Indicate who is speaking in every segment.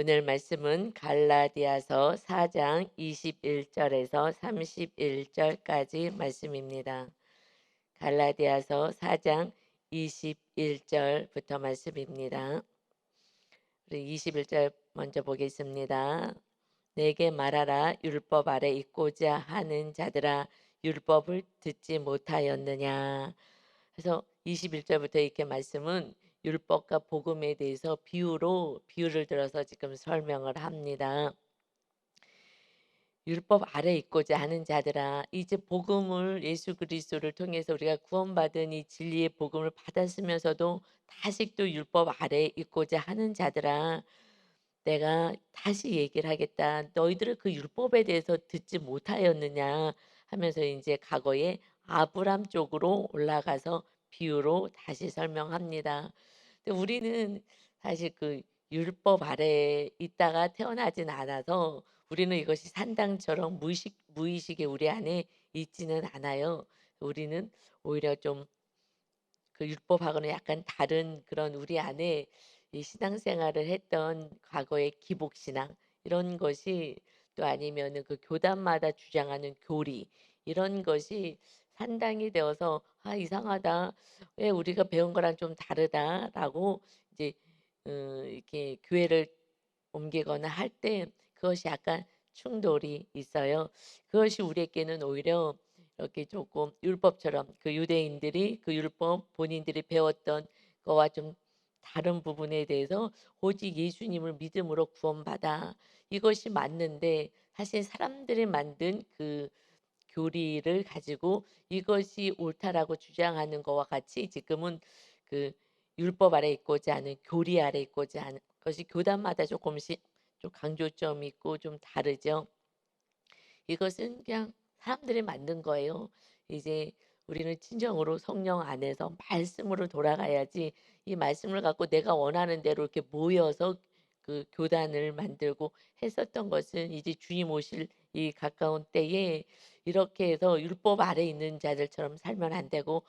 Speaker 1: 오늘 말씀은 갈라디아서 4장 21절에서 31절까지 말씀입니다. 갈라디아서 4장 21절부터 말씀입니다. 우리 21절 먼저 보겠습니다. 내게 말하라. 율법 아래 있고자 하는 자들아, 율법을 듣지 못하였느냐. 그래서 21절부터 이렇게 말씀은 율법과 복음에 대해서 비유를 들어서 지금 설명을 합니다. 율법 아래 있고자 하는 자들아, 이제 복음을, 예수 그리스도를 통해서 우리가 구원받은 이 진리의 복음을 받았으면서도 다시 율법 아래 있고자 하는 자들아, 내가 다시 얘기를 하겠다. 너희들은 그 율법에 대해서 듣지 못하였느냐 하면서 이제 과거에 아브람 쪽으로 올라가서 비유로 다시 설명합니다. 근데 우리는 사실 그 율법 아래에 있다가 태어나진 않아서 우리는 이것이 산당처럼 무의식에 우리 안에 있지는 않아요. 우리는 오히려 좀 그 율법하고는 약간 다른 그런 우리 안에 이 신앙생활을 했던 과거의 기복신앙 이런 것이, 또 아니면은 그 교단마다 주장하는 교리 이런 것이 산당이 되어서 '아 이상하다. 왜 우리가 배운 거랑 좀 다르다.'라고 이제 이렇게 교회를 옮기거나 할 때 그것이 약간 충돌이 있어요. 그것이 우리에게는 오히려 이렇게 조금 율법처럼 그 유대인들이 그 율법 본인들이 배웠던 거와 좀 다른 부분에 대해서 오직 예수님을 믿음으로 구원받아, 이것이 맞는데 사실 사람들이 만든 그 교리를 가지고 이것이 옳다라고 주장하는 것과 같이 지금은 그 율법 아래 있고자 하는 교리 아래 있고자 하는 것이 교단마다 조금씩 좀 강조점이 있고 좀 다르죠. 이것은 그냥 사람들이 만든 거예요. 이제 우리는 진정으로 성령 안에서 말씀으로 돌아가야지, 이 말씀을 갖고 내가 원하는 대로 이렇게 모여서 그 교단을 만들고 했었던 것은 이제 주님 오실 이 가까운 때에 이렇게 해서 율법 아래 있는 자들처럼 살면 안 되고,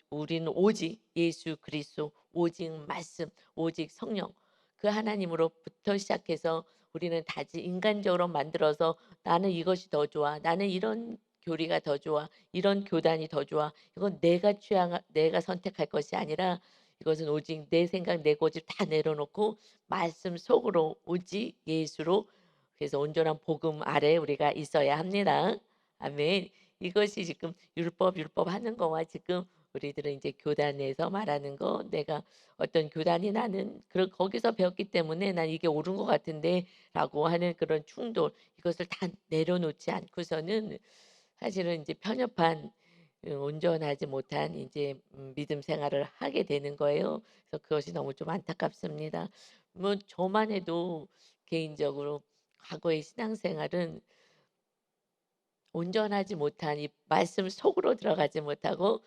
Speaker 1: 우리는 오직 예수 그리스도, 오직 말씀, 오직 성령, 그 하나님으로부터 시작해서 우리는 다지 인간적으로 만들어서 '나는 이것이 더 좋아. 나는 이런 교리가 더 좋아. 이런 교단이 더 좋아.' 이건 내가 선택할 것이 아니라 이것은 오직 내 생각 내 고집 다 내려놓고 말씀 속으로 오직 예수로, 그래서 온전한 복음 아래 우리가 있어야 합니다. 아멘. 이것이 지금 율법 하는 거와 지금 우리들은 이제 교단에서 말하는 거, 내가 어떤 교단이 나는 거기서 배웠기 때문에 '난 이게 옳은 것 같은데.'라고 하는 그런 충돌, 이것을 다 내려놓지 않고서는 사실은 이제 편협한 온전하지 못한 이제 믿음 생활을 하게 되는 거예요. 그래서 그것이 너무 좀 안타깝습니다. 뭐 저만 해도 개인적으로 과거의 신앙생활은 온전하지 못한 이 말씀 속으로 들어가지 못하고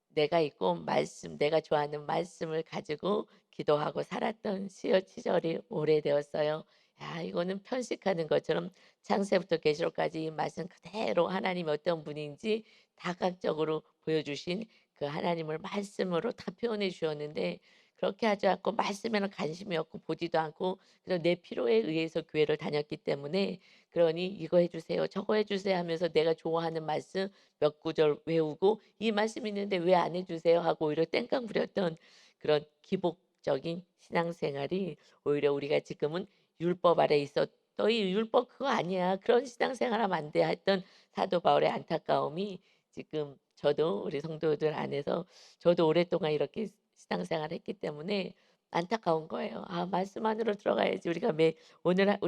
Speaker 1: 내가 있고 말씀, 내가 좋아하는 말씀을 가지고 기도하고 살았던 시절이 오래되었어요. 야, 이거는 편식하는 것처럼 창세부터 계시록까지 이 말씀 그대로 하나님이 어떤 분인지 다각적으로 보여주신 그 하나님을 말씀으로 다 표현해 주었는데, 그렇게 하지 않고 말씀에는 관심이 없고 보지도 않고 그래서 내 필요에 의해서 교회를 다녔기 때문에, 그러니 이거 해 주세요, 저거 해 주세요 하면서 내가 좋아하는 말씀 몇 구절 외우고 '이 말씀 있는데 왜 안 해 주세요?' 하고 오히려 땡깡 부렸던 그런 기복적인 신앙생활이, 오히려 우리가 지금은 '율법 아래 있어. 너희 율법 그거 아니야. 그런 신앙생활하면 안 돼.' 했던 사도 바울의 안타까움이 지금 저도 우리 성도들 안에서, 저도 오랫동안 이렇게 신앙생활을 했기 때문에 안타까운 거예요. 아, 말씀 안으로 들어가야지. 우리가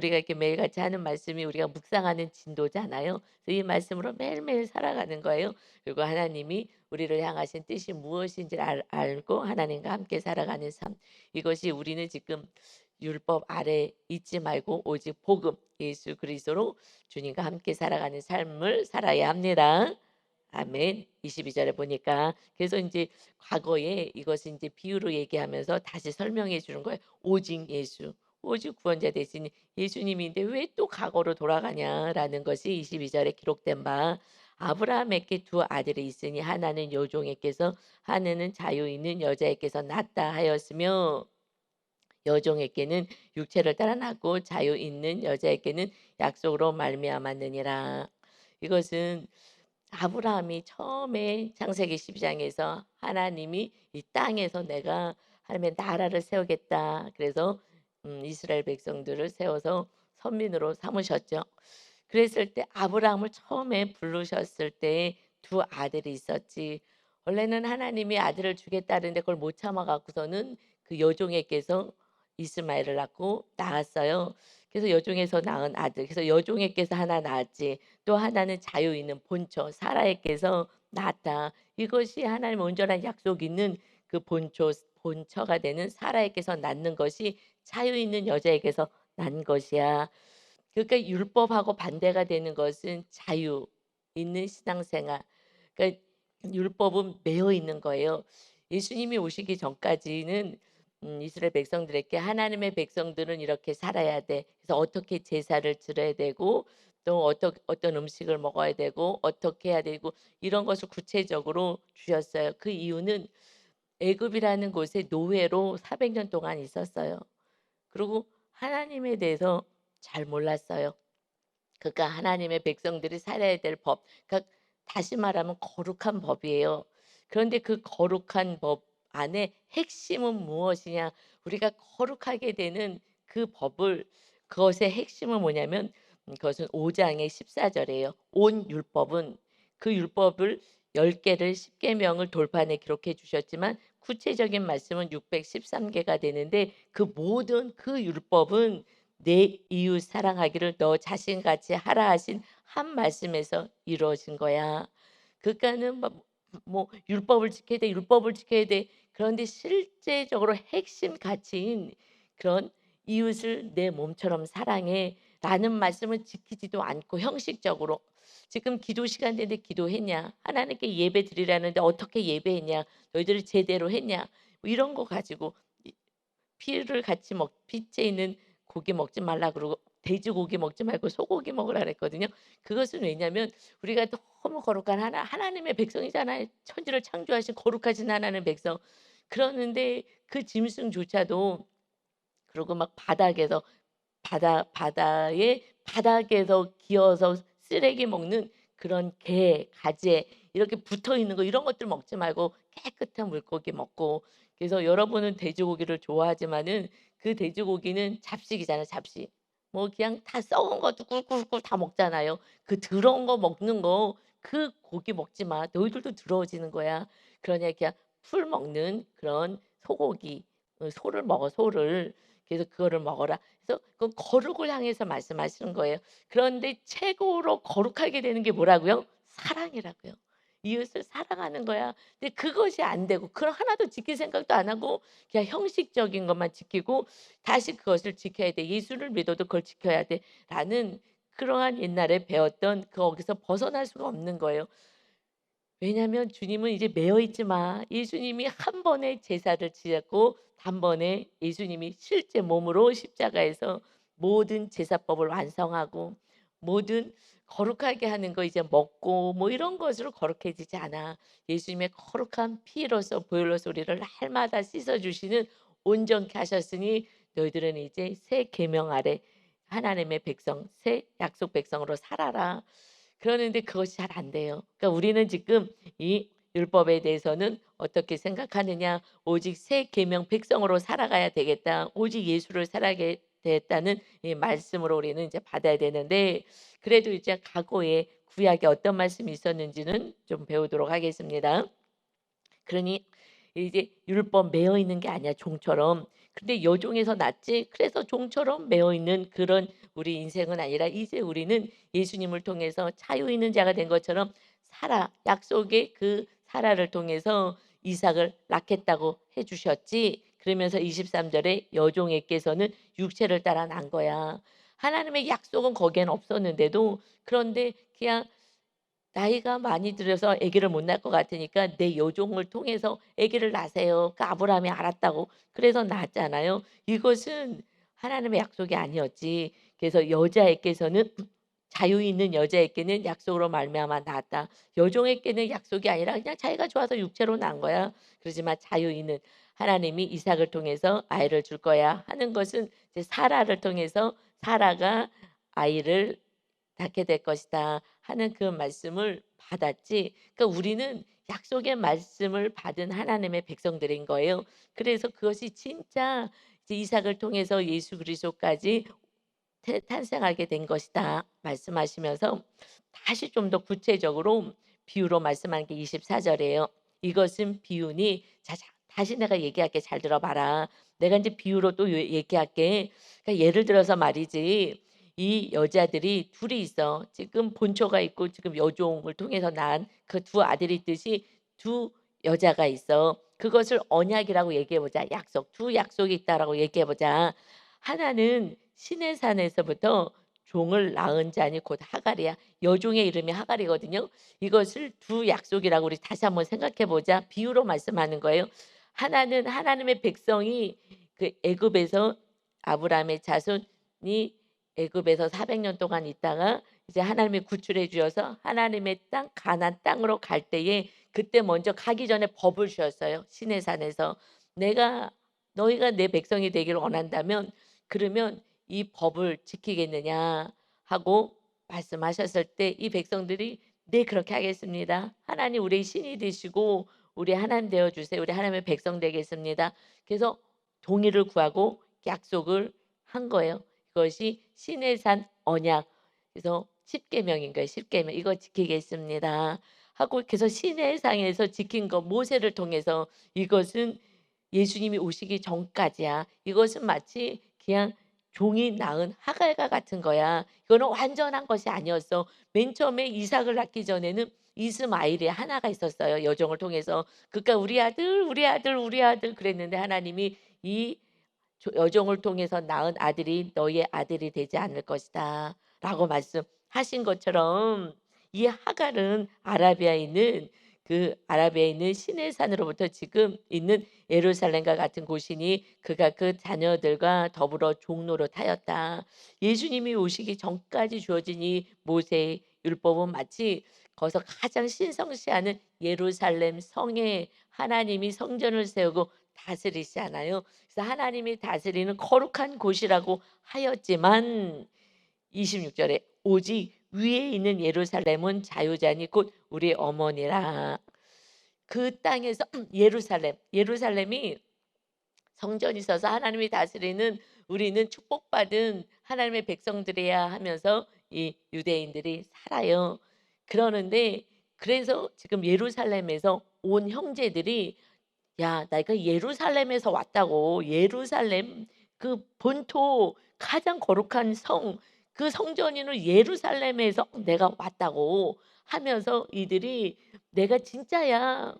Speaker 1: 이렇게 매일같이 하는 말씀이 우리가 묵상하는 진도잖아요. 그래서 이 말씀으로 매일매일 살아가는 거예요. 그리고 하나님이 우리를 향하신 뜻이 무엇인지를 알고 하나님과 함께 살아가는 삶. 이것이 우리는 지금 율법 아래 있지 말고 오직 복음 예수 그리스도로 주님과 함께 살아가는 삶을 살아야 합니다. 아멘. 22절에 보니까 그래서 이제 과거에 이것을 이제 비유로 얘기하면서 다시 설명해 주는 거예요. 오직 예수, 오직 구원자 되신 예수님인데 왜 또 과거로 돌아가냐라는 것이 22절에 기록된 바, 아브라함에게 두 아들이 있으니 하나는 여종에게서 하나는 자유 있는 여자에게서 낳았다 하였으며, 여종에게는 육체를 따라 낳고 자유 있는 여자에게는 약속으로 말미암았느니라. 이것은 아브라함이 처음에 창세기 12장에서 하나님이 이 땅에서 내가 하나님의 나라를 세우겠다. 그래서 이스라엘 백성들을 세워서 선민으로 삼으셨죠. 그랬을 때 아브라함을 처음에 부르셨을 때 두 아들이 있었지. 원래는 하나님이 아들을 주겠다는데 그걸 못 참아 갖고서는 그 여종에게서 이스마엘을 낳고 낳았어요. 그래서 여종에서 낳은 아들. 그래서 여종에게서 하나 낳았지. 또 하나는 자유 있는 본처 사라에게서 낳았다. 이것이 하나님 온전한 약속 있는 그 본처가 되는 사라에게서 낳는 것이 자유 있는 여자에게서 난 것이야. 그러니까 율법하고 반대가 되는 것은 자유 있는 신앙생활. 그러니까 율법은 매여 있는 거예요. 예수님이 오시기 전까지는 이스라엘 백성들에게 하나님의 백성들은 이렇게 살아야 돼. 그래서 어떻게 제사를 드려야 되고 또 어떤 음식을 먹어야 되고 어떻게 해야 되고 이런 것을 구체적으로 주셨어요. 그 이유는 애굽이라는 곳에 노예로 400년 동안 있었어요. 그리고 하나님에 대해서 잘 몰랐어요. 그러니까 하나님의 백성들이 살아야 될 법. 그러니까 다시 말하면 거룩한 법이에요. 그런데 그 거룩한 법 안에 핵심은 무엇이냐? 우리가 거룩하게 되는 그 법을 그것의 핵심은 뭐냐면 그것은 5 장의 14 절이에요. 온 율법은 그 율법을 10 개를 10 계명을 돌판에 기록해 주셨지만 구체적인 말씀은 613 개가 되는데 그 모든 그 율법은 내 이웃 사랑하기를 너 자신같이 하라 하신 한 말씀에서 이루어진 거야. 그러니까는 뭐 율법을 지켜야 돼, 율법을 지켜야 돼. 그런데 실제적으로 핵심 가치인 그런 이웃을 내 몸처럼 사랑해라는 말씀을 지키지도 않고 형식적으로 지금 기도 시간 되는데 기도했냐? 하나님께 예배 드리라는데 어떻게 예배했냐? 너희들이 제대로 했냐? 뭐 이런 거 가지고 피를 같이 피째 있는 고기 먹지 말라 그러고 돼지고기 먹지 말고 소고기 먹으라 그랬거든요. 그것은 왜냐하면 우리가 너무 거룩한 하나님의 백성이잖아요. 천지를 창조하신 거룩하신 하나님의 백성. 그러는데 그 짐승조차도 그리고 막 바닥에서 바다의 바닥에서 기어서 쓰레기 먹는 그런 게, 가재 이렇게 붙어 있는 거 이런 것들 먹지 말고 깨끗한 물고기 먹고 그래서 여러분은 돼지고기를 좋아하지만은 그 돼지고기는 잡식이잖아요, 잡식. 뭐 그냥 다 썩은 것도 꿀꿀꿀 다 먹잖아요. 그 더러운 거 먹는 거 그 고기 먹지 마. 너희들도 더러워지는 거야. 그러냐 그냥 풀 먹는 그런 소고기 소를 먹어, 소를. 그래서 그거를 먹어라. 그래서 그 거룩을 향해서 말씀하시는 거예요. 그런데 최고로 거룩하게 되는 게 뭐라고요? 사랑이라고요. 이웃을 사랑하는 거야. 근데 그것이 안 되고 그걸 하나도 지킬 생각도 안 하고 그냥 형식적인 것만 지키고 다시 그것을 지켜야 돼. 예수를 믿어도 그걸 지켜야 돼라는 그러한 옛날에 배웠던 거기서 벗어날 수가 없는 거예요. 왜냐하면 주님은 이제 매여 있지 마. 예수님이 한 번의 제사를 지었고 단번에 예수님이 실제 몸으로 십자가에서 모든 제사법을 완성하고 모든 거룩하게 하는 거 이제 먹고 뭐 이런 것으로 거룩해지지 않아. 예수님의 거룩한 피로서 보혈로서 우리를 날마다 씻어 주시는 온전케 하셨으니 너희들은 이제 새 계명 아래 하나님의 백성, 새 약속 백성으로 살아라. 그러는데 그것이 잘 안 돼요. 그러니까 우리는 지금 이 율법에 대해서는 어떻게 생각하느냐? 오직 새 계명 백성으로 살아가야 되겠다. 오직 예수를 살아게 됐다는 이 말씀으로 우리는 이제 받아야 되는데 그래도 이제 과거에 구약에 어떤 말씀이 있었는지는 좀 배우도록 하겠습니다. 그러니 이제 율법 매여 있는 게 아니야 종처럼. 근데 여종에서 났지 그래서 종처럼 매여 있는 그런 우리 인생은 아니라 이제 우리는 예수님을 통해서 자유 있는 자가 된 것처럼 사라 약속의 그 사라를 통해서 이삭을 낳겠다고 해 주셨지. 그러면서 23 절에 여종에게서는 육체를 따라 난 거야. 하나님의 약속은 거기에는 없었는데도 그런데 그냥 나이가 많이 들어서 아기를 못 낳을 것 같으니까 내 여종을 통해서 아기를 낳으세요. 그 아브라함이 알았다고 그래서 낳았잖아요. 이것은 하나님의 약속이 아니었지. 그래서 여자에게서는 자유 있는 여자에게는 약속으로 말미암아 낳았다. 여종에게는 약속이 아니라 그냥 자기가 좋아서 육체로 낳은 거야. 그러지만 자유 있는 하나님이 이삭을 통해서 아이를 줄 거야 하는 것은 이제 사라를 통해서 사라가 아이를 낳게 될 것이다 하는 그 말씀을 받았지. 그러니까 우리는 약속의 말씀을 받은 하나님의 백성들인 거예요. 그래서 그것이 진짜 이제 이삭을 통해서 예수 그리스도까지 탄생하게 된 것이다 말씀하시면서 다시 좀 더 구체적으로 비유로 말씀한 게 24절이에요. 이것은 비유니 자자 다시 내가 얘기할게 잘 들어봐라. 내가 이제 비유로 또 얘기할게. 그러니까 예를 들어서 말이지 이 여자들이 둘이 있어. 지금 본초가 있고 지금 여종을 통해서 낳은 그 두 아들이 있듯이 두 여자가 있어. 그것을 언약이라고 얘기해 보자. 약속. 두 약속이 있다라고 얘기해 보자. 하나는 시내산에서부터 종을 낳은 자니 곧 하갈이야. 여종의 이름이 하갈이거든요. 이것을 두 약속이라고 우리 다시 한번 생각해 보자. 비유로 말씀하는 거예요. 하나는 하나님의 백성이 그 애굽에서 아브라함의 자손이 애굽에서 400년 동안 있다가 이제 하나님이 구출해 주셔서 하나님의 땅 가나안 땅으로 갈 때에 그때 먼저 가기 전에 법을 주셨어요. 시내산에서. 내가 너희가 내 백성이 되기를 원한다면 그러면 이 법을 지키겠느냐 하고 말씀하셨을 때 이 백성들이 네 그렇게 하겠습니다. 하나님 우리의 신이 되시고 우리 하나님 되어 주세요. 우리 하나님의 백성 되겠습니다. 그래서 동의를 구하고 약속을 한 거예요. 그것이 신의 산 언약. 그래서 십계명인 거예요. 십계명 이거 지키겠습니다. 하고 그래서 신의 상에서 지킨 거 모세를 통해서 이것은 예수님이 오시기 전까지야. 이것은 마치 그냥 종이 낳은 하갈과 같은 거야. 이거는 완전한 것이 아니었어. 맨 처음에 이삭을 낳기 전에는 이스마엘이 하나가 있었어요. 여종을 통해서. 그러니까 우리 아들, 우리 아들, 우리 아들 그랬는데 하나님이 이 여종을 통해서 낳은 아들이 너희의 아들이 되지 않을 것이다. 라고 말씀하신 것처럼 이 하갈은 아라비아에 있는 그 아라비아에 있는 시내산으로부터 지금 있는 예루살렘과 같은 곳이니 그가 그 자녀들과 더불어 종로로 타였다. 예수님이 오시기 전까지 주어진 이 모세의 율법은 마치 거기서 가장 신성시하는 예루살렘 성에 하나님이 성전을 세우고 다스리시잖아요. 그래서 하나님이 다스리는 거룩한 곳이라고 하였지만 26절에 오직 위에 있는 예루살렘은 자유자니 곧 우리 어머니라. 그 땅에서 예루살렘이 성전이 있어서 하나님이 다스리는 우리는 축복받은 하나님의 백성들이야 하면서 이 유대인들이 살아요. 그러는데 그래서 지금 예루살렘에서 온 형제들이 야, 내가 예루살렘에서 왔다고. 예루살렘 그 본토 가장 거룩한 성, 그 성전인을 예루살렘에서 내가 왔다고 하면서 이들이 내가 진짜야.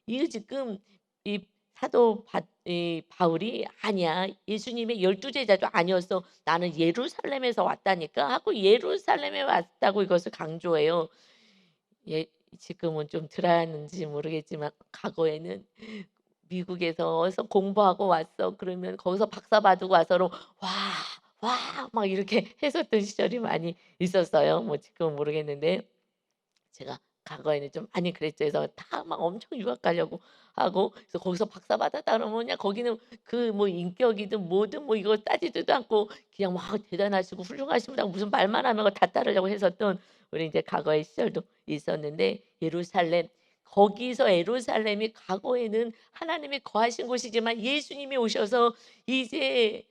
Speaker 1: 이거 지금 이 사도 이 바울이 아니야. 예수님의 12 제자도 아니었어. 나는 예루살렘에서 왔다니까 하고 예루살렘에 왔다고 이것을 강조해요. 예, 지금은 좀 덜하는지 모르겠지만 과거에는 미국에서 어디서 공부하고 왔어. 그러면 거기서 박사 받고 와서는 "와, 와." 막 이렇게 했었던 시절이 많이 있었어요. 뭐 지금은 모르겠는데 제가 과거에는 좀 많이 그랬죠. 그래서 다 막 엄청 유학 가려고 하고 그래서 거기서 박사 받았다 그러면 그냥 거기는 그 뭐 인격이든 뭐든 뭐 이거 따지지도 않고 그냥 막 대단하시고 훌륭하십니다. 무슨 말만 하면 다 따르려고 했었던 우리 인제 과거의 시절도 있었는데 예루살렘 거기서 예루살렘이 과거에는 하나님이 거하신 곳이지만 예수님이 오셔서 이제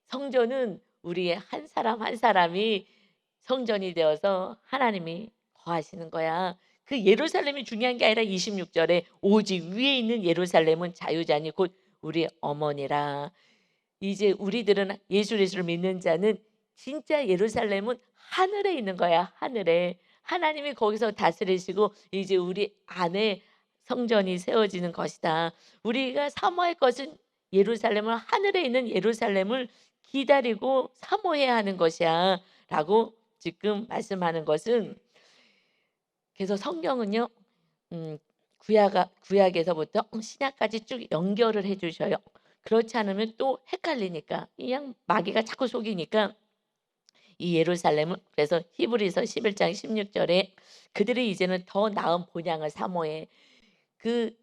Speaker 1: 성전은 우리의 한 사람 한 사람이 성전이 되어서 하나님이 거하시는 거야. 그 예루살렘이 중요한 게 아니라 26 절에 오직 위에 있는 예루살렘은 자유자니 곧 우리 어머니라. 이제 우리들은 예수 그리스도를 믿는 자는 진짜 예루살렘은 하늘에 있는 거야. 하늘에. 하나님이 거기서 다스리시고 이제 우리 안에 성전이 세워지는 것이다. 우리가 사모할 것은 예루살렘을 하늘에 있는 예루살렘을 기다리고 사모해야 하는 것이야. 라고 지금 말씀하는 것은 그래서 성경은요. 구약에서부터 신약까지 쭉 연결을 해 주셔요. 그렇지 않으면 또 헷갈리니까 그냥 마귀가 자꾸 속이니까 이 예루살렘은 그래서 히브리서 11장 16 절에 그들이 이제는 더 나은 본향을 사모해. 그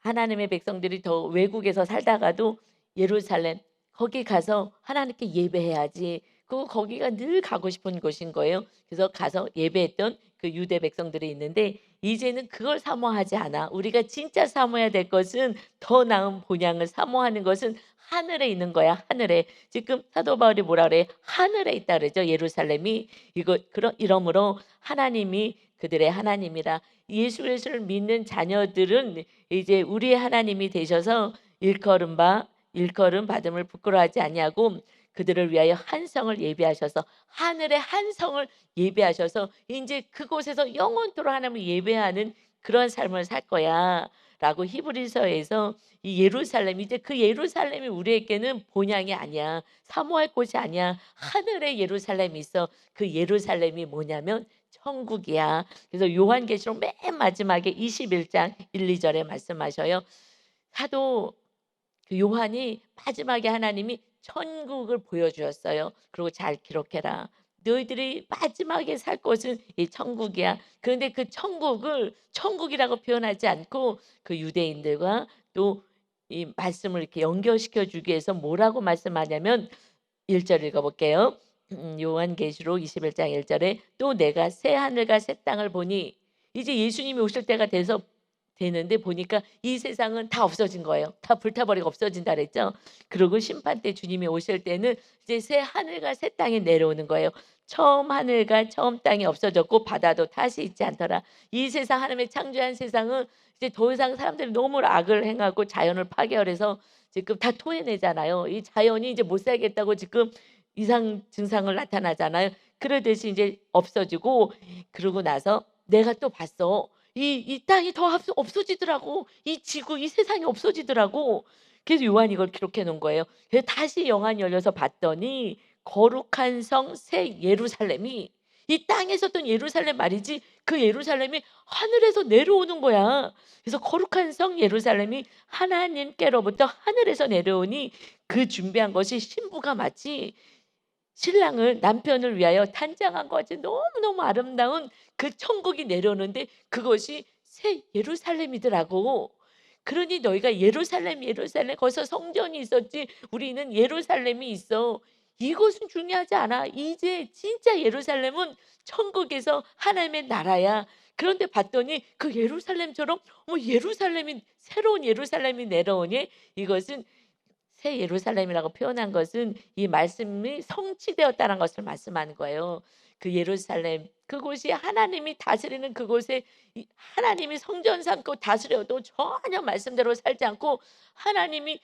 Speaker 1: 하나님의 백성들이 더 외국에서 살다가도 예루살렘 거기 가서 하나님께 예배해야지. 거기가 늘 가고 싶은 곳인 거예요. 그래서 가서 예배했던 그 유대 백성들이 있는데 이제는 그걸 사모하지 않아. 우리가 진짜 사모해야 될 것은 더 나은 본향을 사모하는 것은 하늘에 있는 거야. 하늘에. 지금 사도 바울이 뭐라 그래? 하늘에 있다 그러죠. 예루살렘이. 이거 이러므로 하나님이 그들의 하나님이라. 예수 그리스도를 믿는 자녀들은 이제 우리의 하나님이 되셔서 일컬음 받음을 부끄러워하지 아니하고 그들을 위하여 한 성을 예비하셔서 하늘의 한 성을 예비하셔서 인제 그곳에서 영원토록 하나님을 예배하는 그런 삶을 살 거야라고 히브리서에서 이 예루살렘 이제 그 예루살렘이 우리에게는 본향이 아니야. 사모할 곳이 아니야. 하늘에 예루살렘이 있어. 그 예루살렘이 뭐냐면 천국이야. 그래서 요한계시록 맨 마지막에 21장 1-2 절에 말씀하셔요. 사도 그 요한이 마지막에 하나님이 천국을 보여주었어요. 그리고 "잘 기록해라. 너희들이 마지막에 살 곳은 이 천국이야." 그런데 그 천국을 천국이라고 표현하지 않고 그 유대인들과 또 이 말씀을 이렇게 연결시켜 주기 위해서 뭐라고 말씀하냐면 1절 읽어 볼게요. 요한계시록 21장 1 절에 "또 내가 새 하늘과 새 땅을 보니" 이제 예수님이 오실 때가 돼서 되는데 보니까 이 세상은 다 없어진 거예요. 다 불타버리고 없어진다 그랬죠. 그리고 심판 때 주님이 오실 때는 이제 새 하늘과 새 땅이 내려오는 거예요. 처음 하늘과 처음 땅이 없어졌고 바다도 다시 있지 않더라. 이 세상 하나님의 창조한 세상은 이제 더 이상 사람들이 너무 악을 행하고 자연을 파괴해서 지금 다 토해내잖아요. 이 자연이 이제 못 살겠다고 지금 이상 증상을 나타나잖아요. 그러듯이 이제 없어지고 그러고 나서 내가 또 봤어. 이 땅이 더 없어지더라고. 이 지구 이 세상이 없어지더라고. 그래서 요한이 이걸 기록해 놓은 거예요. 그래서 다시 영안이 열려서 봤더니 거룩한 성 새 예루살렘이 이 땅에 있었던 예루살렘 말이지 그 예루살렘이 하늘에서 내려오는 거야. 그래서 거룩한 성 예루살렘이 하나님께로부터 하늘에서 내려오니 그 준비한 것이 신부가 마치 신랑을 남편을 위하여 단장한 것 같이 너무너무 아름다운 그 천국이 내려오는데 그것이 새 예루살렘이더라고. 그러니 너희가 예루살렘, 예루살렘 거기서 성전이 있었지 우리는 예루살렘이 있어. 이것은 중요하지 않아. 이제 진짜 예루살렘은 천국에서 하나님의 나라야. 그런데 봤더니 그 예루살렘처럼 예루살렘이 새로운 예루살렘이 내려오니 이것은 새 예루살렘이라고 표현한 것은 이 말씀이 성취되었다는 것을 말씀하는 거예요. 그 예루살렘 그곳이 하나님이 다스리는 그곳에 이 하나님이 성전 삼고 다스려도 전혀 말씀대로 살지 않고 하나님이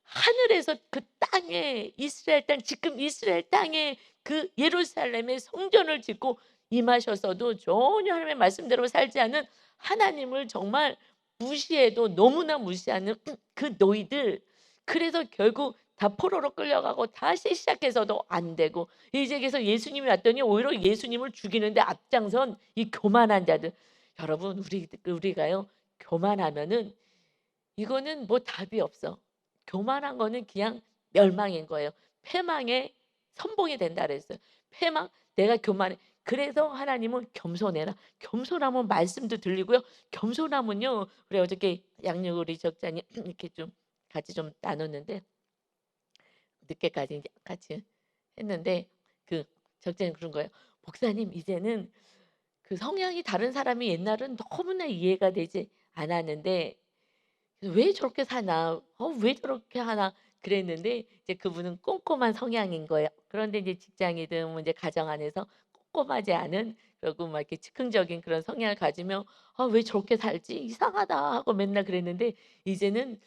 Speaker 1: 하늘에서 그 땅에 이스라엘 땅 지금 이스라엘 땅에 그 예루살렘에 성전을 짓고 임하셔서도 전혀 하나님의 말씀대로 살지 않은 하나님을 정말 무시해도 너무나 무시하는 그 너희들 그래서 결국 다 포로로 끌려가고 다시 시작해서도 안 되고 이제 그래서 예수님이 왔더니 오히려 예수님을 죽이는데 앞장선 이 교만한 자들. 여러분 우리가요 교만하면은 이거는 뭐 답이 없어. 교만한 거는 그냥 멸망인 거예요. 패망의 선봉이 된다 그랬어요. 패망 내가 교만해. 그래서 하나님은 겸손해라. 겸손하면 말씀도 들리고요. 겸손하면요. 우리 어저께 양육우리 적자님 이렇게 좀 같이 좀 나눴는데 늦게까지 이제 같이 했는데 그 적자님 그런 거예요. "목사님 이제는 그 성향이 다른 사람이 옛날은 너무나 이해가 되지 않았는데 왜 저렇게 사나? 왜 저렇게 하나?" 그랬는데 이제 그분은 꼼꼼한 성향인 거예요. 그런데 이제 직장이든 뭐 이제 가정 안에서 꼼꼼하지 않은 그리고 막 이렇게 즉흥적인 그런 성향을 가지면 '아 왜 저렇게 살지? 이상하다.' 하고 맨날 그랬는데 이제는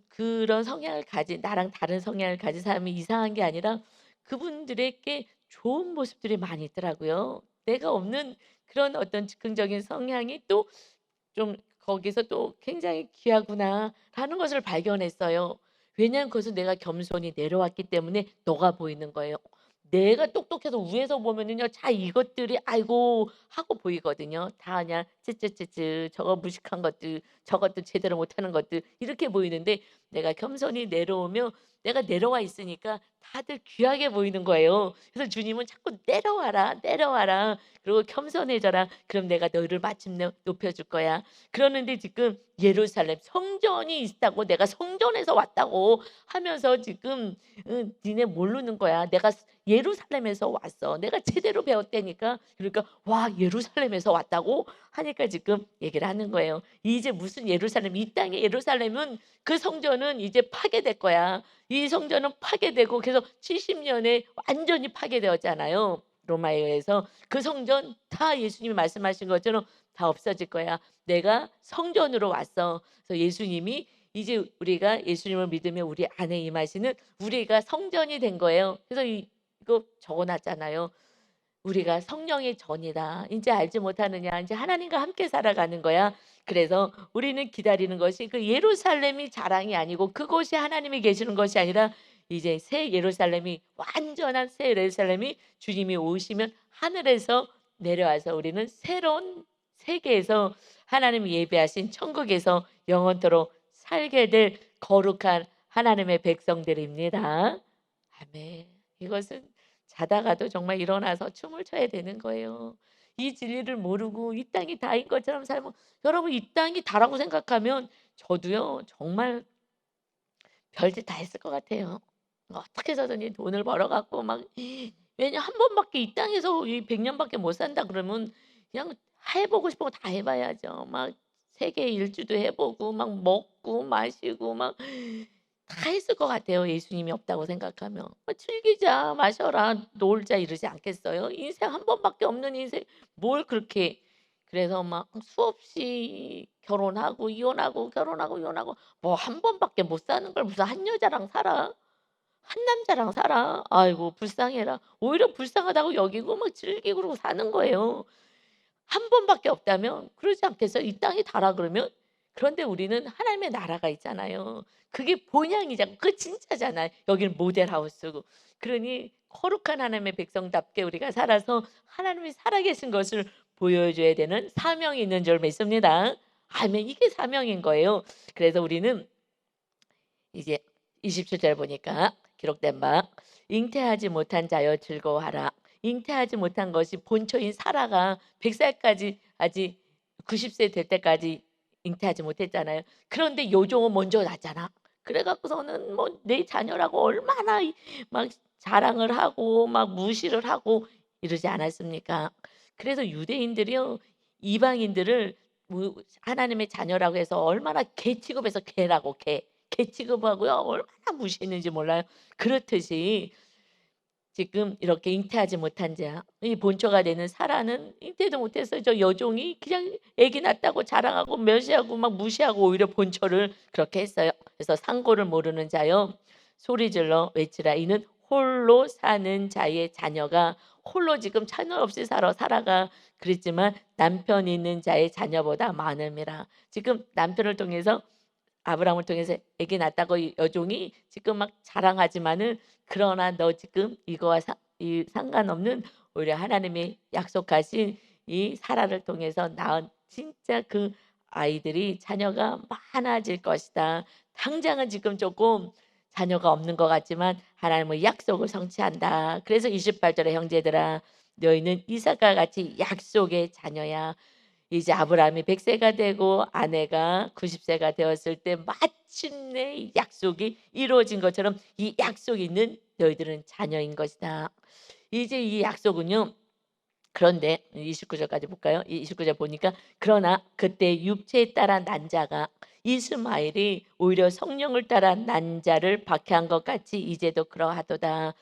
Speaker 1: 그런 성향을 가진 나랑 다른 성향을 가진 사람이 이상한 게 아니라 그분들에게 좋은 모습들이 많이 있더라고요. 내가 없는 그런 어떤 즉흥적인 성향이 또 좀 거기서 또 '굉장히 귀하구나.'라는 것을 발견했어요. 왜냐하면 그것은 내가 겸손히 내려왔기 때문에 녹아 보이는 거예요. 내가 똑똑해서 위에서 보면은요 자 이것들이 '아이고.' 하고 보이거든요. 다 그냥 쯔쯔쯔쯔 저거 무식한 것들, 저것도 제대로 못하는 것들 이렇게 보이는데 내가 겸손히 내려오며 내가 내려와 있으니까 다들 귀하게 보이는 거예요. 그래서 주님은 자꾸 "내려와라, 내려와라. 그리고 겸손해져라. 그럼 내가 너희를 마침내 높여줄 거야." 그러는데 지금 예루살렘 성전이 있다고 내가 성전에서 왔다고 하면서 지금 "니네 모르는 거야. 내가 예루살렘에서 왔어. 내가 제대로 배웠다니까." 그러니까 "와 예루살렘에서 왔다고?" 하니까 지금 얘기를 하는 거예요. 이제 무슨 예루살렘, 이 땅의 예루살렘은 그 성전은 이제 파괴될 거야. 이 성전은 파괴되고 그래서 70 년에 완전히 파괴되었잖아요, 로마에 의해서. 그 성전 다 예수님이 말씀하신 것처럼 다 없어질 거야. 내가 성전으로 왔어. 그래서 예수님이 이제 우리가 예수님을 믿으면 우리 안에 임하시는 우리가 성전이 된 거예요. 그래서 이거 적어 놨잖아요. 우리가 성령의 전이다. 인제 알지 못하느냐. 인제 하나님과 함께 살아가는 거야. 그래서 우리는 기다리는 것이 그 예루살렘이 자랑이 아니고 그곳이 하나님이 계시는 것이 아니라 이제 새 예루살렘이 완전한 새 예루살렘이 주님이 오시면 하늘에서 내려와서 우리는 새로운 세계에서 하나님이 예비하신 천국에서 영원토록 살게 될 거룩한 하나님의 백성들입니다. 아멘. 이것은 자다가도 정말 일어나서 춤을 춰야 되는 거예요. 이 진리를 모르고 이 땅이 다인 것처럼 살면 여러분 이 땅이 다라고 생각하면 저도요 정말 별짓 다 했을 것 같아요. 어떻게 해서든지 돈을 벌어 갖고 막 왜냐 한 번밖에 이 땅에서 이 100 년밖에 못 산다 그러면 그냥 해 보고 싶은 거 다 해 봐야죠. 막 세계 일주도 해 보고 막 먹고 마시고 막 다 했을 것 같아요, 예수님이 없다고 생각하면. 즐기자, 마셔라, 놀자 이러지 않겠어요? 인생 한 번밖에 없는 인생 뭘 그렇게 그래서 막 수없이 결혼하고 이혼하고 결혼하고 이혼하고 뭐 한 번밖에 못 사는 걸 무슨 한 여자랑 살아? 한 남자랑 살아? 아이고 불쌍해라. 오히려 불쌍하다고 여기고 막 즐기고 그러고 사는 거예요. 한 번밖에 없다면 그러지 않겠어요? 이 땅이 다라 그러면? 그런데 우리는 하나님의 나라가 있잖아요. 그게 본향이잖아. 그 진짜잖아요. 여기는 모델 하우스고. 그러니 거룩한 하나님의 백성답게 우리가 살아서 하나님이 살아계신 것을 보여줘야 되는 사명이 있는 줄 믿습니다. 아멘. 이게 사명인 거예요. 그래서 우리는 이제 27절 보니까 기록된 바 잉태하지 못한 자여 즐거워하라. 잉태하지 못한 것이 본처인 사라가 100 살까지 아직 90세 될 때까지 잉태하지 못했잖아요. 그런데 요종은 먼저 낳잖아. 그래 갖고서는 뭐 내 자녀라고 얼마나 막 자랑을 하고 막 무시를 하고 이러지 않았습니까? 그래서 유대인들이요. 이방인들을 하나님의 자녀라고 해서 얼마나 개 취급해서 개라고 개. 개 취급하고요. 얼마나 무시했는지 몰라요. 그렇듯이 지금 이렇게 잉태하지 못한 자, 이 본처가 되는 사라는 잉태도 못했어요. 저 여종이 그냥 아기 낳았다고 자랑하고 멸시하고 막 무시하고 오히려 본처를 그렇게 했어요. 그래서 상고를 모르는 자여 소리 질러 외치라. 이는 홀로 사는 자의 자녀가 홀로 지금 자녀 없이 살아가 그랬지만 남편 있는 자의 자녀보다 많음이라. 지금 남편을 통해서 아브라함을 통해서 아기 낳았다고 이 여종이 지금 막 자랑하지만은 그러나 너 지금 이거와 이 상관없는 오히려 하나님이 약속하신 이 사라를 통해서 낳은 진짜 그 아이들이 자녀가 많아질 것이다. 당장은 지금 조금 자녀가 없는 것 같지만 하나님의 약속을 성취한다. 그래서 28절에 형제들아 너희는 이삭과 같이 약속의 자녀야. 이제 아브라함이 100 세가 되고 아내가 90 세가 되었을 때 마침내 이 약속이 이루어진 것처럼 이 약속이 있는 너희들은 자녀인 것이다. 이제 이 약속은요. 그런데 29절까지 볼까요? 29절 보니까 그러나 그때 육체에 따라 난 자가 이스마엘이 오히려 성령을 따라 난 자를 박해한 것 같이 이제도 그러하도다.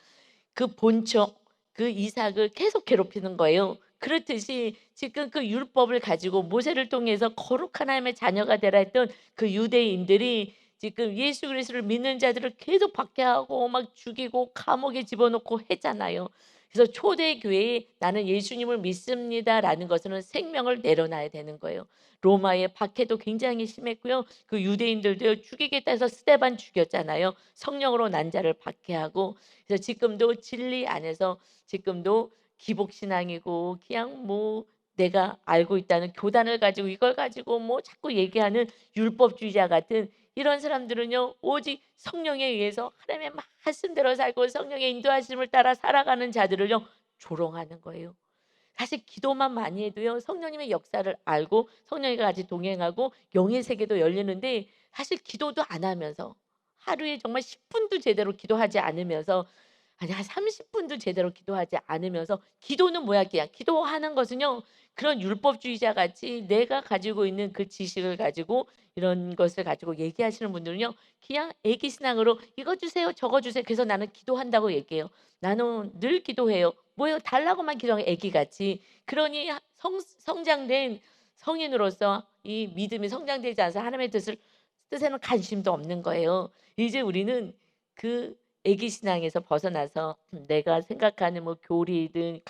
Speaker 1: 그 본처 그 이삭을 계속 괴롭히는 거예요. 그렇듯이 지금 그 율법을 가지고 모세를 통해서 거룩한 하나님의 자녀가 되라 했던 그 유대인들이 지금 예수 그리스도를 믿는 자들을 계속 박해하고 막 죽이고 감옥에 집어넣고 했잖아요. 그래서 초대교회에 "나는 예수님을 믿습니다."라는 것은 생명을 내려놔야 되는 거예요. 로마의 박해도 굉장히 심했고요. 그 유대인들도 죽이겠다 해서 스데반 죽였잖아요. 성령으로 난 자를 박해하고 그래서 지금도 진리 안에서 지금도 기복신앙이고 그냥 뭐 내가 알고 있다는 교단을 가지고 이걸 가지고 뭐 자꾸 얘기하는 율법주의자 같은 이런 사람들은요, 오직 성령에 의해서 하나님의 말씀대로 살고 성령의 인도하심을 따라 살아가는 자들을요 조롱하는 거예요. 사실 기도만 많이 해도요 성령님의 역사를 알고 성령과 같이 동행하고 영의 세계도 열리는데, 사실 기도도 안 하면서 하루에 정말 10분도 제대로 기도하지 않으면서, 아니 한 30분도 제대로 기도하지 않으면서, 기도는 뭐야 그냥 기도하는 것은요 그런 율법주의자 같이 내가 가지고 있는 그 지식을 가지고 이런 것을 가지고 얘기하시는 분들은요 그냥 애기 신앙으로 이거 주세요 저거 주세요 그래서 나는 기도한다고 얘기해요. 나는 늘 기도해요. 뭐예요? 달라고만 기도하는 애기같이. 그러니 성장된 성인으로서 이 믿음이 성장되지 않아서 하나님의 뜻에는 관심도 없는 거예요. 이제 우리는 그 애기 신앙에서 벗어나서 내가 생각하는 뭐 교리든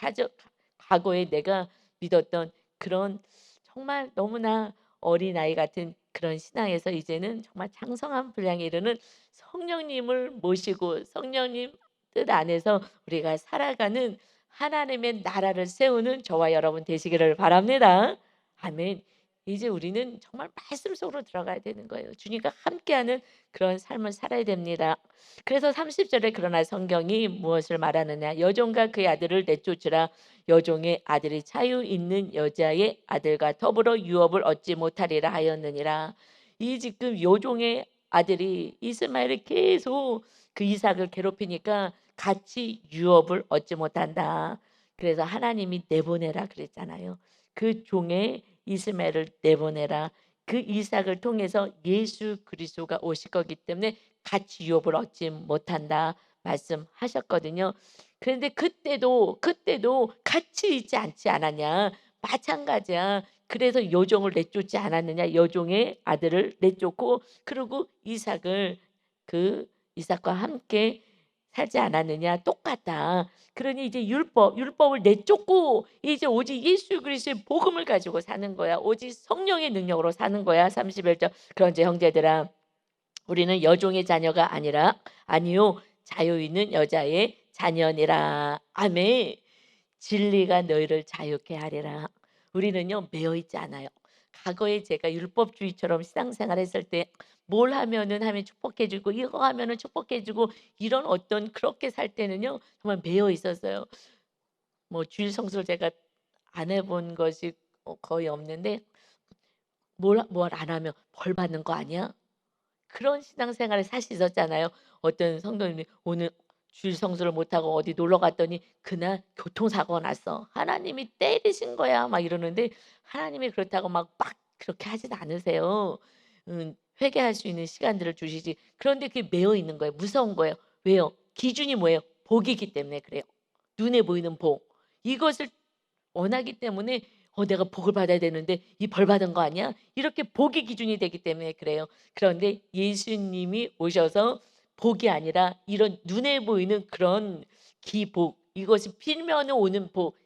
Speaker 1: 과거에 내가 믿었던 그런 정말 너무나 어린아이 같은 그런 신앙에서 이제는 정말 장성한 분량에 이르는 성령님을 모시고 성령님 뜻 안에서 우리가 살아가는 하나님의 나라를 세우는 저와 여러분 되시기를 바랍니다. 아멘. 이제 우리는 정말 말씀 속으로 들어가야 되는 거예요. 주님과 함께하는 그런 삶을 살아야 됩니다. 그래서 30절에 그러나 성경이 무엇을 말하느냐? 여종과 그의 아들을 내쫓으라. 여종의 아들이 자유 있는 여자의 아들과 더불어 유업을 얻지 못하리라 하였느니라. 이 지금 여종의 아들이 이스마엘을 계속 그 이삭을 괴롭히니까 같이 유업을 얻지 못한다. 그래서 하나님이 내보내라 그랬잖아요. 그 종의 이스마엘을 내보내라. 그 이삭을 통해서 예수 그리스도가 오실 거기 때문에 같이 유업을 얻지 못한다 말씀하셨거든요. 그런데 그때도 같이 있지 않지 않았냐? 마찬가지야. 그래서 여종을 내쫓지 않았느냐? 여종의 아들을 내쫓고 그리고 이삭과 함께 살지 않았느냐? 똑같다. 그러니 이제 율법을 내쫓고 이제 오직 예수 그리스도의 복음을 가지고 사는 거야. 오직 성령의 능력으로 사는 거야. 31절. 그런즉 형제들아 우리는 여종의 자녀가 아니요 자유 있는 여자의 자녀니라. 아멘. 진리가 너희를 자유케 하리라. 우리는요 매여 있지 않아요. 과거에 제가 율법주의처럼 신앙생활 했을 때 뭘 하면은 하면 축복해 주고 이거 하면은 축복해 주고 이런 어떤 그렇게 살 때는요 정말 매여 있었어요. 뭐 주일 성수를 제가 안 해본 것이 거의 없는데, 뭘 안 하면 벌 받는 거 아니야? 그런 신앙생활을 사시었잖아요. 어떤 성도님이 오늘 주일 성수를 못하고 어디 놀러 갔더니 그날 교통사고가 났어. 하나님이 때리신 거야. 막 이러는데 하나님이 그렇다고 막 그렇게 하진 않으세요. 회개할 수 있는 시간들을 주시지. 그런데 그게 매여 있는 거예요. 무서운 거예요. 왜요? 기준이 뭐예요? 복이기 때문에 그래요. 눈에 보이는 복. 이것을 원하기 때문에 내가 복을 받아야 되는데 이 벌 받은 거 아니야? 이렇게 복의 기준이 되기 때문에 그래요. 그런데 예수님이 오셔서 복이 아니라 이런 눈에 보이는 그런 기복, 이것이 빌면은 오는 복,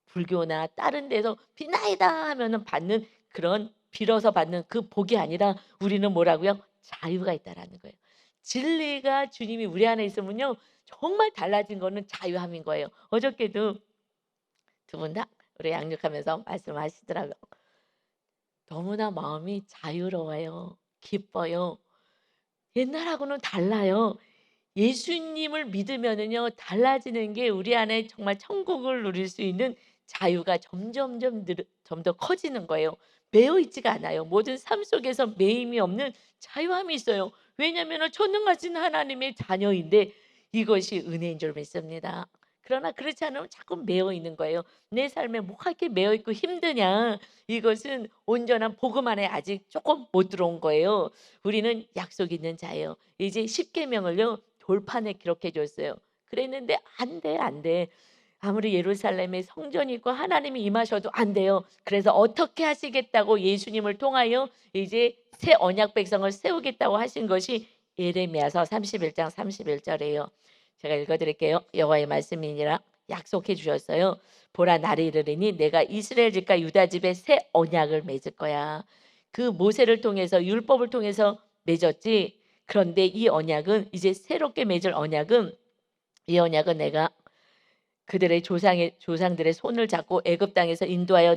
Speaker 1: 불교나 다른 데서 비나이다 하면은 받는 그런 빌어서 받는 그 복이 아니라 우리는 뭐라고요? 자유가 있다라는 거예요. 진리가 주님이 우리 안에 있으면요 정말 달라진 거는 자유함인 거예요. 어저께도 두 분 다 우리 양육하면서 말씀하시더라고요. 너무나 마음이 자유로워요. 기뻐요. 옛날하고는 달라요. 예수님을 믿으면은요 달라지는 게 우리 안에 정말 천국을 누릴 수 있는 자유가 점 더 커지는 거예요. 매여 있지가 않아요. 모든 삶 속에서 매임이 없는 자유함이 있어요. 왜냐하면 전능하신 하나님의 자녀인데 이것이 은혜인 줄 믿습니다. 그러나 그렇지 않으면 자꾸 매여 있는 거예요. 내 삶에 뭐가 이렇게 매여 있고 힘드냐? 이것은 온전한 복음 안에 아직 조금 못 들어온 거예요. 우리는 약속 있는 자예요. 이제 십계명을요 돌판에 기록해 줬어요. 그랬는데 안 돼, 안 돼. 아무리 예루살렘에 성전이 있고 하나님이 임하셔도 안 돼요. 그래서 어떻게 하시겠다고 예수님을 통하여 이제 새 언약 백성을 세우겠다고 하신 것이 예레미야서 31장 31절이에요. 제가 읽어 드릴게요. 여호와의 말씀이니라. 약속해 주셨어요. 보라 날이 이르리니 내가 이스라엘 집과 유다 집에 새 언약을 맺을 거야. 그 모세를 통해서 율법을 통해서 맺었지. 그런데 이 언약은 이제 새롭게 맺을 언약은, 이 언약은 내가 그들의 조상들의 손을 잡고 애굽 땅에서 인도하여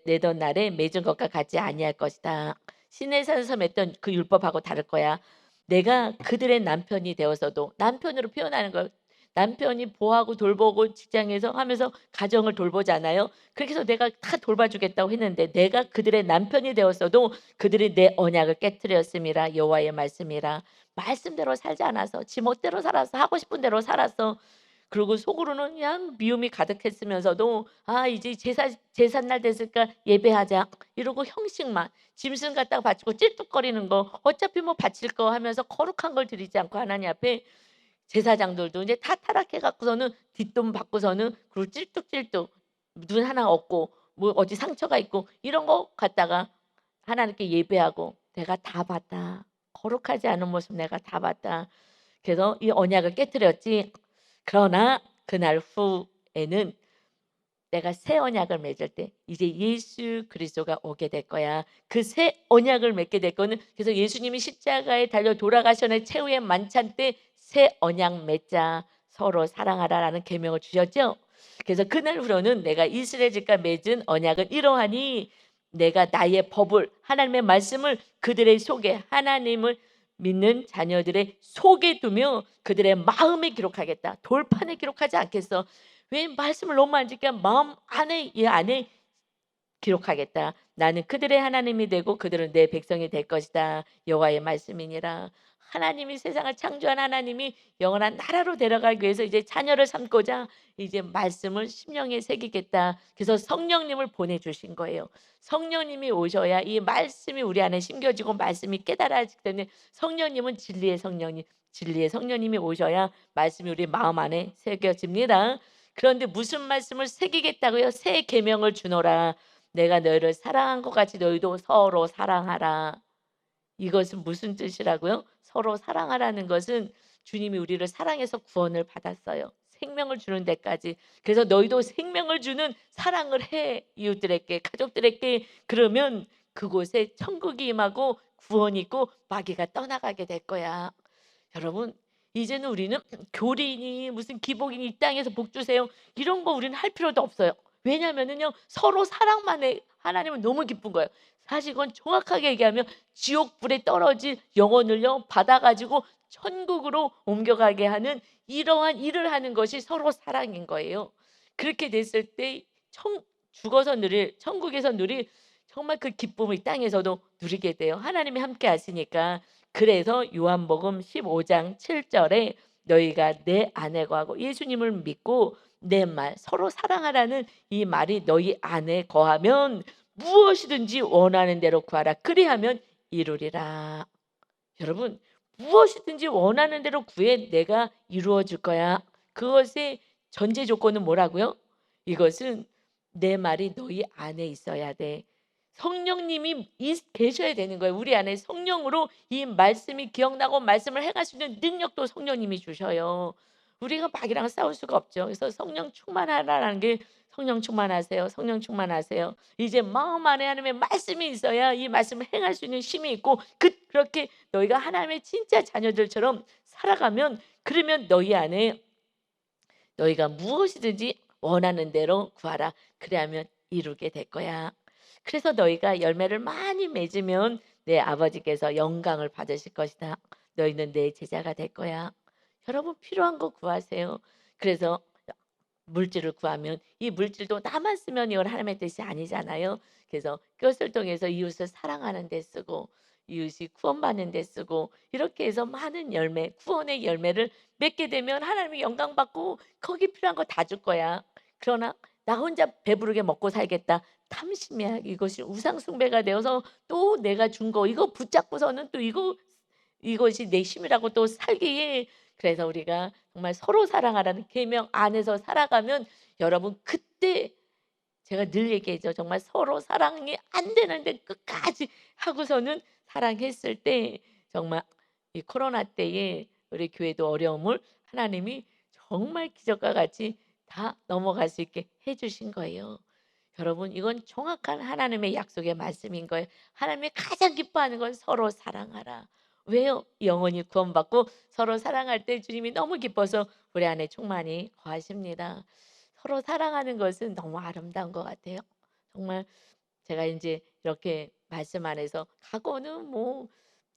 Speaker 1: 내던 날에 맺은 것과 같지 아니할 것이다. 시내산에서 맺던 그 율법하고 다를 거야. 내가 그들의 남편이 되어서도 남편으로 표현하는 거 남편이 보호하고 돌보고 직장에서 하면서 가정을 돌보잖아요. 그렇게 해서 내가 다 돌봐주겠다고 했는데 내가 그들의 남편이 되었어도 그들이 내 언약을 깨뜨렸음이라 여호와의 말씀이라. 말씀대로 살지 않아서 지멋대로 살아서 하고 싶은 대로 살았어. 그리고 속으로는 그냥 미움이 가득했으면서도 '아 이제 제삿날 됐으니까 예배하자.' 이러고 형식만 짐승 갖다가 바치고 찔뚝거리는 거 어차피 뭐 바칠 거 하면서 거룩한 걸 드리지 않고 하나님 앞에 제사장들도 이제 다 타락해 갖고서는 뒷돈 받고서는 그리고 찔뚝찔뚝 눈 하나 없고 뭐 어디 상처가 있고 이런 거 갖다가 하나님께 예배하고 '내가 다 봤다. 거룩하지 않은 모습 내가 다 봤다.' 그래서 이 언약을 깨뜨렸지. 그러나 그날 후에는 내가 새 언약을 맺을 때 이제 예수 그리스도가 오게 될 거야. 그 새 언약을 맺게 될 거는 그래서 예수님이 십자가에 달려 돌아가시는 최후의 만찬 때 새 언약 맺자. 서로 사랑하라라는 계명을 주셨죠. 그래서 그날 후로는 내가 이스라엘 집과 맺은 언약은 이러하니 내가 나의 법을 하나님의 말씀을 그들의 속에 하나님을 믿는 자녀들의 속에 두며 그들의 마음에 기록하겠다. 돌판에 기록하지 않겠어. 왜 말씀을 너무 안 지키면 마음 안에 이 안에 기록하겠다. 나는 그들의 하나님이 되고 그들은 내 백성이 될 것이다. 여호와의 말씀이니라. 하나님이 세상을 창조한 하나님이 영원한 나라로 데려가기 위해서 이제 자녀를 삼고자 이제 말씀을 심령에 새기겠다. 그래서 성령님을 보내주신 거예요. 성령님이 오셔야 이 말씀이 우리 안에 심겨지고 말씀이 깨달아지기 때문에 성령님은 진리의 성령님이 오셔야 말씀이 우리 마음 안에 새겨집니다. 그런데 무슨 말씀을 새기겠다고요? 새 계명을 주노라. 내가 너희를 사랑한 것 같이 너희도 서로 사랑하라. 이것은 무슨 뜻이라고요? 서로 사랑하라는 것은 주님이 우리를 사랑해서 구원을 받았어요. 생명을 주는 데까지. 그래서 너희도 생명을 주는 사랑을 해. 이웃들에게, 가족들에게. 그러면 그곳에 천국이 임하고 구원이 있고 마귀가 떠나가게 될 거야. 여러분, 이제는 우리는 교리니 무슨 기복이니 이 땅에서 복 주세요. 이런 거 우리는 할 필요도 없어요. 왜냐하면은요, 서로 사랑만 해 하나님은 너무 기쁜 거예요. 사실 이건 정확하게 얘기하면 지옥 불에 떨어질 영혼을요 받아 가지고 천국으로 옮겨가게 하는 이러한 일을 하는 것이 서로 사랑인 거예요. 그렇게 됐을 때 죽어서 누릴 천국에서 누릴 정말 그 기쁨을 이 땅에서도 누리게 돼요. 하나님이 함께 하시니까. 그래서 요한복음 15장 7절에 너희가 내 안에 거하고 예수님을 믿고 내 말 서로 사랑하라는 이 말이 너희 안에 거하면 무엇이든지 원하는 대로 구하라. 그리하면 이루리라. 여러분, 무엇이든지 원하는 대로 구해 내가 이루어 줄 거야. 그것의 전제 조건은 뭐라고요? 이것은 내 말이 너희 안에 있어야 돼. 성령님이 계셔야 되는 거예요. 우리 안에 성령으로 이 말씀이 기억나고 말씀을 행할 수 있는 능력도 성령님이 주셔요. 우리가 마귀랑 싸울 수가 없죠. 그래서 성령 충만하라는 게 성령 충만하세요. 성령 충만하세요. 이제 마음 안에 하나님의 말씀이 있어야 이 말씀을 행할 수 있는 힘이 있고 그렇게 너희가 하나님의 진짜 자녀들처럼 살아가면 그러면 너희 안에 너희가 무엇이든지 원하는 대로 구하라. 그래야면 이루게 될 거야. 그래서 너희가 열매를 많이 맺으면 내 아버지께서 영광을 받으실 것이다. 너희는 내 제자가 될 거야. 여러분 필요한 거 구하세요. 그래서 물질을 구하면 이 물질도 나만 쓰면 이건 하나님의 뜻이 아니잖아요. 그래서 그것을 통해서 이웃을 사랑하는 데 쓰고 이웃이 구원받는 데 쓰고 이렇게 해서 많은 열매, 구원의 열매를 맺게 되면 하나님이 영광 받고 거기 필요한 거 다 줄 거야. 그러나 나 혼자 배부르게 먹고 살겠다. 탐심이야. 이것이 우상 숭배가 되어서 또 내가 준 거 이거 붙잡고서는 또 이것이 내 힘이라고 또 살기에 그래서 우리가 정말 서로 사랑하라는 계명 안에서 살아가면 여러분 그때 제가 늘 얘기하죠. 정말 서로 사랑이 안 되는데 끝까지 하고서는 사랑했을 때 정말 이 코로나 때에 우리 교회도 어려움을 하나님이 정말 기적과 같이 다 넘어갈 수 있게 해 주신 거예요. 여러분 이건 정확한 하나님의 약속의 말씀인 거예요. 하나님이 가장 기뻐하는 건 서로 사랑하라. 왜요? 영원히 구원받고 서로 사랑할 때 주님이 너무 기뻐서 우리 안에 충만히 거하십니다. 서로 사랑하는 것은 너무 아름다운 것 같아요. 정말 제가 인제 이렇게 말씀 안에서 과거는 뭐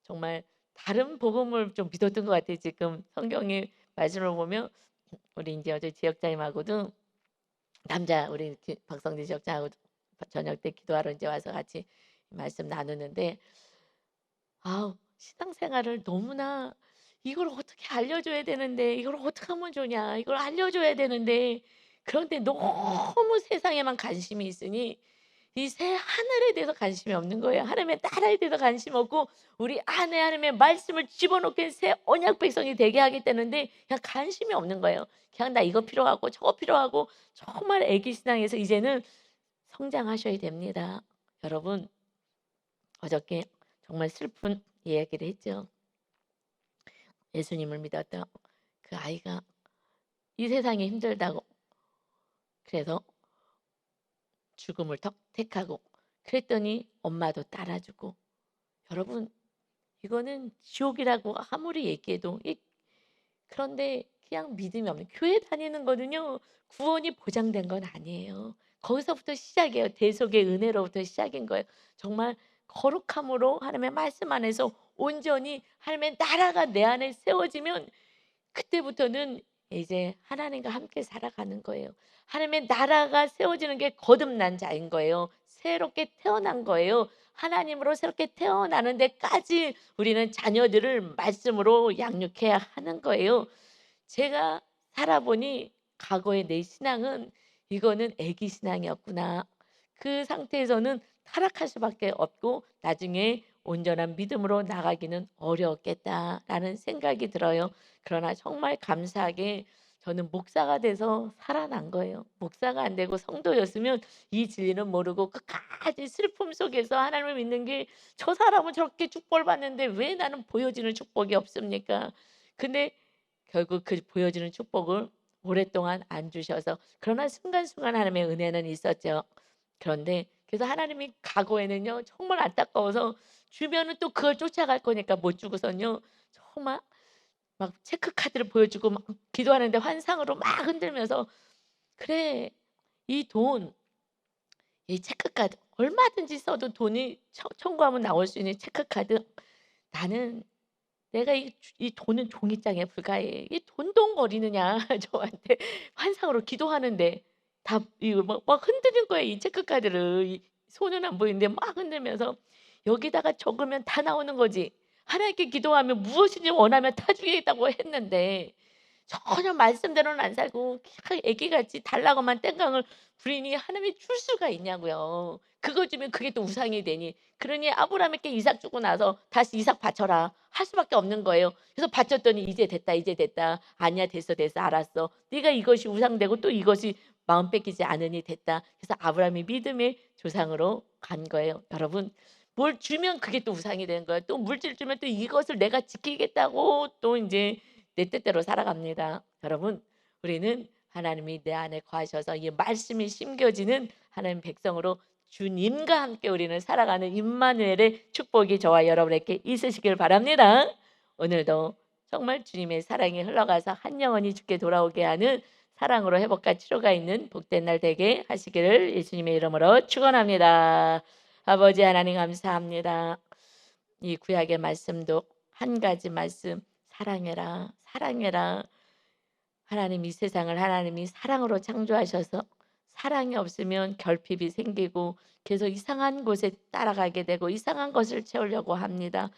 Speaker 1: 정말 다른 복음을 좀 믿었던 것 같아요. 지금 성경의 말씀을 보면 우리 인제 어제 지역장님하고도 남자 우리 박성진 지역장하고 저녁 때 기도하러 인제 와서 같이 말씀 나누는데 아우 신앙생활을 너무나 이걸 어떻게 알려줘야 되는데 이걸 어떻게 하면 좋냐 이걸 알려줘야 되는데 그런데 너무 세상에만 관심이 있으니 이 새 하늘에 대해서 관심이 없는 거예요. 하나님의 나라에 대해서 관심 없고 우리 안에 하나님의 말씀을 집어넣게 새 언약 백성이 되게 하겠다는데 그냥 관심이 없는 거예요. 그냥 나 이거 필요하고 저거 필요하고 정말 애기 신앙에서 이제는 성장하셔야 됩니다. 여러분 어저께 정말 슬픈 이야기를 했죠. 예수님을 믿었던 그 아이가 이 세상이 힘들다고 그래서 죽음을 택하고 그랬더니 엄마도 따라주고 여러분 이거는 지옥이라고 아무리 얘기해도 그런데 그냥 믿음이 없는 교회 다니는 거는요. 구원이 보장된 건 아니에요. 거기서부터 시작이에요. 대속의 은혜로부터 시작인 거예요. 정말 거룩함으로 하나님의 말씀 안에서 온전히 하나님의 나라가 내 안에 세워지면 그때부터는 이제 하나님과 함께 살아가는 거예요. 하나님의 나라가 세워지는 게 거듭난 자인 거예요. 새롭게 태어난 거예요. 하나님으로 새롭게 태어나는 데까지 우리는 자녀들을 말씀으로 양육해야 하는 거예요. 제가 살아보니 과거의 내 신앙은 이거는 애기 신앙이었구나. 그 상태에서는 타락할 수밖에 없고 나중에 온전한 믿음으로 나가기는 어려웠겠다라는 생각이 들어요. 그러나 정말 감사하게 저는 목사가 돼서 살아난 거예요. 목사가 안 되고 성도였으면 이 진리는 모르고 끝까지 슬픔 속에서 하나님을 믿는 게 저 사람은 저렇게 축복을 받는데 왜 나는 보여지는 축복이 없습니까? 근데 결국 그 보여지는 축복을 오랫동안 안 주셔서 그러나 순간순간 하나님의 은혜는 있었죠. 그런데 그래서 하나님이 과거에는요 정말 안타까워서 주면은 또 그걸 쫓아갈 거니까 못 주고선요 정말 막 체크카드를 보여주고 막 기도하는데 환상으로 막 흔들면서 "그래 이 돈 이 체크카드 얼마든지 써도 돈이 청구하면 나올 수 있는 체크카드 나는 내가 이 돈은 종이장에 불과해. 이 돈동거리느냐 저한테 환상으로 기도하는데 다 이거 막 흔드는 거예요. 이 체크카드를. 손은 안 보이는데 막 흔들면서 "여기다가 적으면 다 나오는 거지. 하나님께 기도하면 무엇이든지 원하면 다 주겠다고 했는데 전혀 말씀대로는 안 살고 그냥 애기같이 달라고만 땡깡을 부리니 하나님이 줄 수가 있냐고요. 그거 주면 그게 또 우상이 되니 그러니 아브라함에게 이삭 주고 나서 "다시 이삭 바쳐라." 할 수밖에 없는 거예요. 그래서 바쳤더니 "이제 됐다, 이제 됐다. 아니야 됐어, 됐어. 알았어. 네가 이것이 우상되고 또 이것이 마음 뺏기지 않으니 됐다." 그래서 아브라함이 믿음의 조상으로 간 거예요. 여러분 뭘 주면 그게 또 우상이 되는 거예요. 또 물질 주면 또 이것을 내가 지키겠다고 또 인제 내 뜻대로 살아갑니다. 여러분 우리는 하나님이 내 안에 거하셔서 이 말씀이 심겨지는 하나님 백성으로 주님과 함께 우리는 살아가는 임마누엘의 축복이 저와 여러분에게 있으시길 바랍니다. 오늘도 정말 주님의 사랑이 흘러가서 한 영혼이 주께 돌아오게 하는 사랑으로 회복과 치료가 있는 복된 날 되게 하시기를 예수님의 이름으로 축원합니다. 아버지 하나님 감사합니다. 이 구약의 말씀도 한 가지 말씀 사랑해라, 사랑해라. 하나님 이 세상을 하나님이 사랑으로 창조하셔서 사랑이 없으면 결핍이 생기고 계속 이상한 곳에 따라가게 되고 이상한 것을 채우려고 합니다.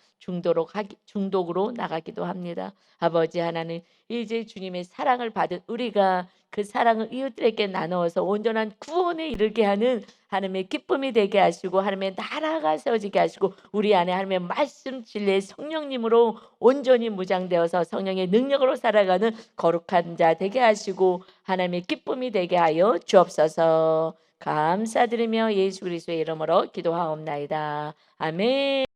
Speaker 1: 중독으로 나가기도 합니다. 아버지 하나님 이제 주님의 사랑을 받은 우리가 그 사랑을 이웃들에게 나누어서 온전한 구원에 이르게 하는 하나님의 기쁨이 되게 하시고 하나님의 나라가 세워지게 하시고 우리 안에 하나님의 말씀 진리의 성령님으로 온전히 무장되어서 성령의 능력으로 살아가는 거룩한 자 되게 하시고 하나님의 기쁨이 되게 하여 주옵소서. 감사드리며 예수 그리스도의 이름으로 기도하옵나이다. 아멘.